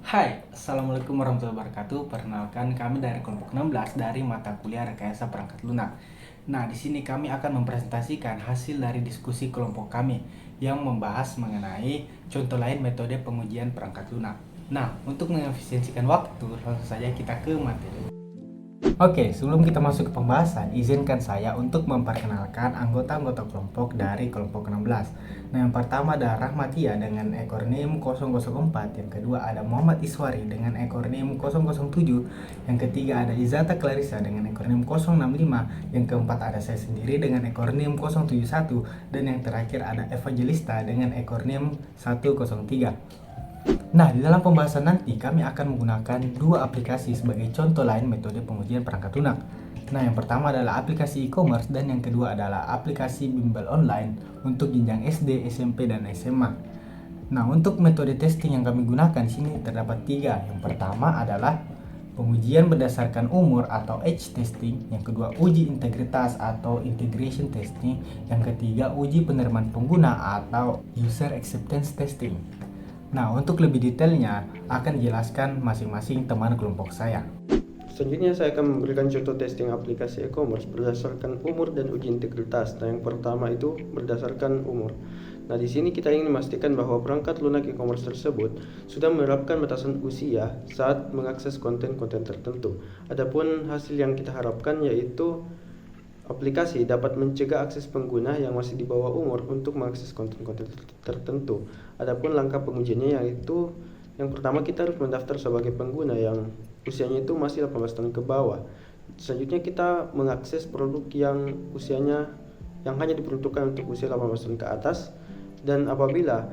Hai, Assalamualaikum warahmatullahi wabarakatuh. Perkenalkan, kami dari kelompok 16 dari mata kuliah Rekayasa Perangkat Lunak. Nah, di sini kami akan mempresentasikan hasil dari diskusi kelompok kami yang membahas mengenai contoh lain metode pengujian perangkat lunak. Nah, untuk mengefisiensikan waktu, langsung saja kita ke materi. Oke, sebelum kita masuk ke pembahasan, izinkan saya untuk memperkenalkan anggota-anggota kelompok dari kelompok 16. Nah, yang pertama ada Rahmatia dengan ekor NIM 004, yang kedua ada Muhammad Iswari dengan ekor NIM 007, yang ketiga ada Izata Clarissa dengan ekor NIM 065, yang keempat ada saya sendiri dengan ekor NIM 071, dan yang terakhir ada Evangelista dengan ekor NIM 103. Nah, di dalam pembahasan nanti kami akan menggunakan dua aplikasi sebagai contoh lain metode pengujian perangkat lunak. Nah, yang pertama adalah aplikasi e-commerce dan yang kedua adalah aplikasi bimbel online untuk jenjang SD, SMP, dan SMA. Nah, untuk metode testing yang kami gunakan di sini terdapat tiga. Yang pertama adalah pengujian berdasarkan umur atau age testing, yang kedua uji integritas atau integration testing, yang ketiga uji penerimaan pengguna atau user acceptance testing. Nah, untuk lebih detailnya akan dijelaskan masing-masing teman kelompok saya. Selanjutnya saya akan memberikan contoh testing aplikasi e-commerce berdasarkan umur dan uji integritas. Nah, yang pertama itu berdasarkan umur. Nah, di sini kita ingin memastikan bahwa perangkat lunak e-commerce tersebut sudah menerapkan batasan usia saat mengakses konten-konten tertentu. Adapun hasil yang kita harapkan yaitu aplikasi dapat mencegah akses pengguna yang masih di bawah umur untuk mengakses konten-konten tertentu. Adapun langkah pengujiannya yaitu yang pertama kita harus mendaftar sebagai pengguna yang usianya itu masih 18 tahun ke bawah. Selanjutnya kita mengakses produk yang usianya yang hanya diperuntukkan untuk usia 18 tahun ke atas, dan apabila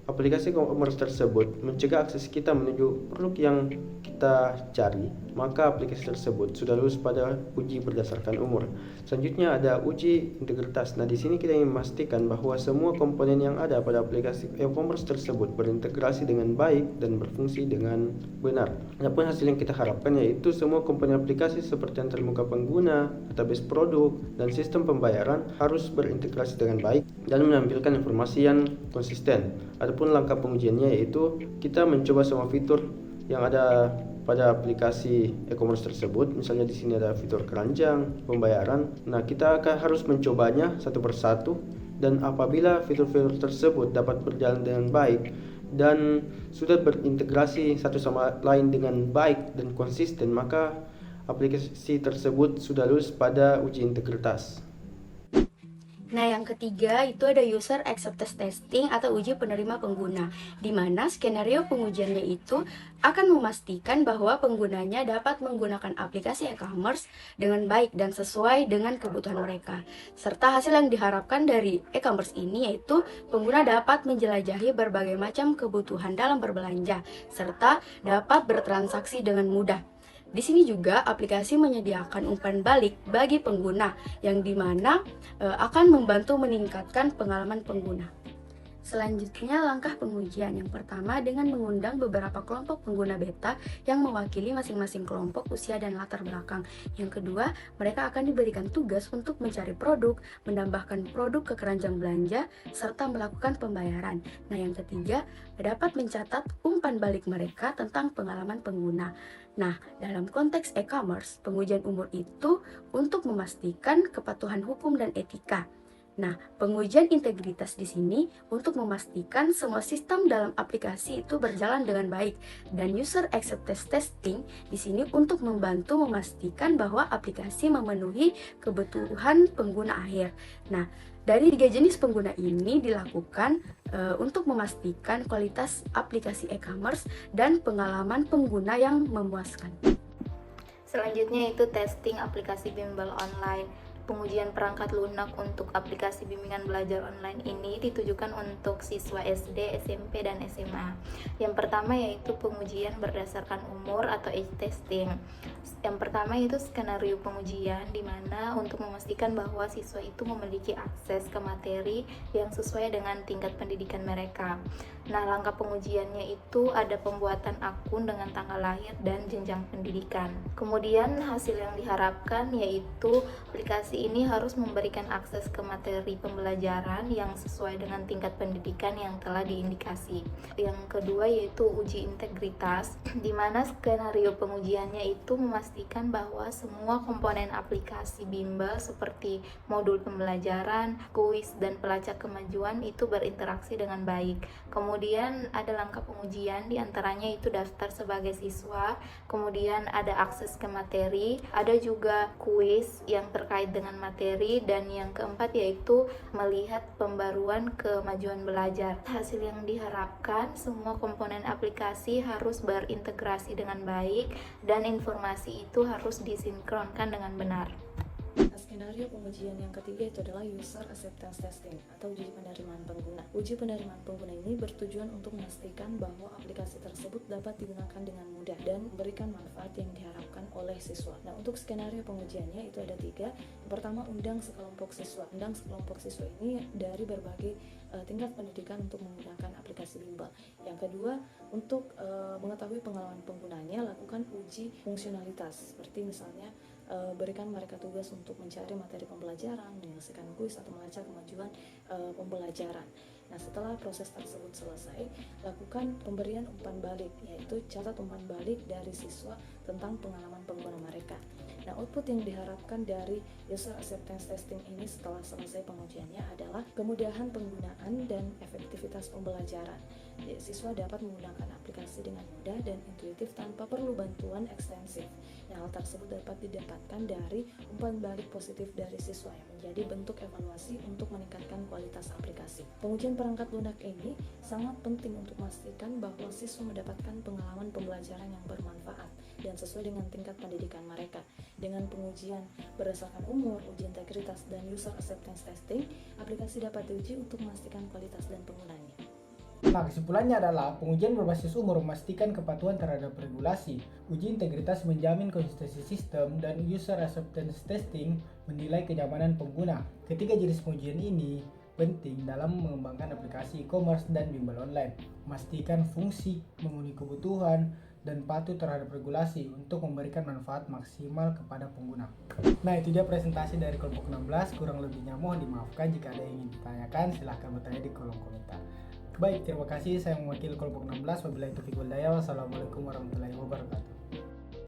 aplikasi e-commerce tersebut mencegah akses kita menuju produk yang kita cari, maka aplikasi tersebut sudah lulus pada uji berdasarkan umur. Selanjutnya ada uji integritas. Nah, di sini kita ingin memastikan bahwa semua komponen yang ada pada aplikasi e-commerce tersebut berintegrasi dengan baik dan berfungsi dengan benar. Adapun hasil yang kita harapkan yaitu semua komponen aplikasi seperti antar muka pengguna, database produk, dan sistem pembayaran harus berintegrasi dengan baik dan menampilkan informasi yang konsisten. Adapun langkah pengujiannya yaitu kita mencoba semua fitur yang ada pada aplikasi e-commerce tersebut. Misalnya di sini ada fitur keranjang, pembayaran. Nah, kita akan harus mencobanya satu persatu, dan apabila fitur-fitur tersebut dapat berjalan dengan baik dan sudah berintegrasi satu sama lain dengan baik dan konsisten, maka aplikasi tersebut sudah lulus pada uji integritas. Nah, yang ketiga itu ada user acceptance testing atau uji penerima pengguna, di mana skenario pengujiannya itu akan memastikan bahwa penggunanya dapat menggunakan aplikasi e-commerce dengan baik dan sesuai dengan kebutuhan mereka. Serta hasil yang diharapkan dari e-commerce ini yaitu pengguna dapat menjelajahi berbagai macam kebutuhan dalam berbelanja, serta dapat bertransaksi dengan mudah. Di sini juga aplikasi menyediakan umpan balik bagi pengguna yang dimana akan membantu meningkatkan pengalaman pengguna. Selanjutnya langkah pengujian yang pertama dengan mengundang beberapa kelompok pengguna beta yang mewakili masing-masing kelompok usia dan latar belakang. Yang kedua, mereka akan diberikan tugas untuk mencari produk, menambahkan produk ke keranjang belanja, serta melakukan pembayaran. Nah, yang ketiga, dapat mencatat umpan balik mereka tentang pengalaman pengguna. Nah, dalam konteks e-commerce, pengujian umur itu untuk memastikan kepatuhan hukum dan etika. Nah, pengujian integritas di sini untuk memastikan semua sistem dalam aplikasi itu berjalan dengan baik, dan user acceptance testing di sini untuk membantu memastikan bahwa aplikasi memenuhi kebutuhan pengguna akhir. Nah, dari tiga jenis pengguna ini dilakukan untuk memastikan kualitas aplikasi e-commerce dan pengalaman pengguna yang memuaskan. Selanjutnya itu testing aplikasi bimbel online. Pengujian perangkat lunak untuk aplikasi bimbingan belajar online ini ditujukan untuk siswa SD, SMP, dan SMA. Yang pertama yaitu pengujian berdasarkan umur atau age testing. Yang pertama itu skenario pengujian, di mana untuk memastikan bahwa siswa itu memiliki akses ke materi yang sesuai dengan tingkat pendidikan mereka. Nah, langkah pengujiannya itu ada pembuatan akun dengan tanggal lahir dan jenjang pendidikan. Kemudian hasil yang diharapkan yaitu aplikasi aplikasi ini harus memberikan akses ke materi pembelajaran yang sesuai dengan tingkat pendidikan yang telah diindikasi. Yang kedua yaitu uji integritas, di mana skenario pengujiannya itu memastikan bahwa semua komponen aplikasi bimbel seperti modul pembelajaran, kuis, dan pelacak kemajuan itu berinteraksi dengan baik. Kemudian ada langkah pengujian, diantaranya itu daftar sebagai siswa, kemudian ada akses ke materi, ada juga kuis yang terkait dengan materi, dan yang keempat yaitu melihat pembaruan kemajuan belajar. Hasil yang diharapkan, semua komponen aplikasi harus berintegrasi dengan baik dan informasi itu harus disinkronkan dengan benar. Skenario pengujian yang ketiga itu adalah user acceptance testing atau uji penerimaan pengguna. Uji penerimaan pengguna ini bertujuan untuk memastikan bahwa aplikasi tersebut dapat digunakan dengan mudah dan memberikan manfaat yang diharapkan oleh siswa. Nah, untuk skenario pengujiannya itu ada 3. Yang pertama, undang sekelompok siswa. Undang sekelompok siswa ini dari berbagai tingkat pendidikan untuk menggunakan aplikasi bimbel. Yang kedua, untuk mengetahui pengalaman penggunanya, lakukan uji fungsionalitas, seperti misalnya berikan mereka tugas untuk mencari materi pembelajaran, menyelesaikan kuis atau melacak kemajuan pembelajaran. Nah, setelah proses tersebut selesai, lakukan pemberian umpan balik, yaitu catat umpan balik dari siswa tentang pengalaman pengguna mereka. Nah, output yang diharapkan dari user acceptance testing ini setelah selesai pengujiannya adalah kemudahan penggunaan dan efektivitas pembelajaran. Jadi, siswa dapat menggunakan aplikasi dengan mudah dan intuitif tanpa perlu bantuan ekstensif. Nah, hal tersebut dapat didapatkan dari umpan balik positif dari siswa yang menjadi bentuk evaluasi untuk meningkatkan kualitas aplikasi. Pengujian perangkat lunak ini sangat penting untuk memastikan bahwa siswa mendapatkan pengalaman pembelajaran yang bermanfaat dan sesuai dengan tingkat pendidikan mereka. Dengan pengujian berdasarkan umur, uji integritas, dan user acceptance testing, aplikasi dapat diuji untuk memastikan kualitas dan penggunanya. Nah, kesimpulannya adalah pengujian berbasis umur memastikan kepatuhan terhadap regulasi, uji integritas menjamin konsistensi sistem, dan user acceptance testing menilai kenyamanan pengguna. Ketiga jenis pengujian ini penting dalam mengembangkan aplikasi e-commerce dan bimbel online, memastikan fungsi, memenuhi kebutuhan, dan patuh terhadap regulasi untuk memberikan manfaat maksimal kepada pengguna. Nah, itu dia presentasi dari kelompok 16, kurang lebihnya mohon dimaafkan jika ada yang ingin ditanyakan, silahkan bertanya di kolom komentar. Baik, terima kasih. Saya mewakili kelompok 16. Wabillahi taufiq wal hidayah. Wassalamualaikum warahmatullahi wabarakatuh.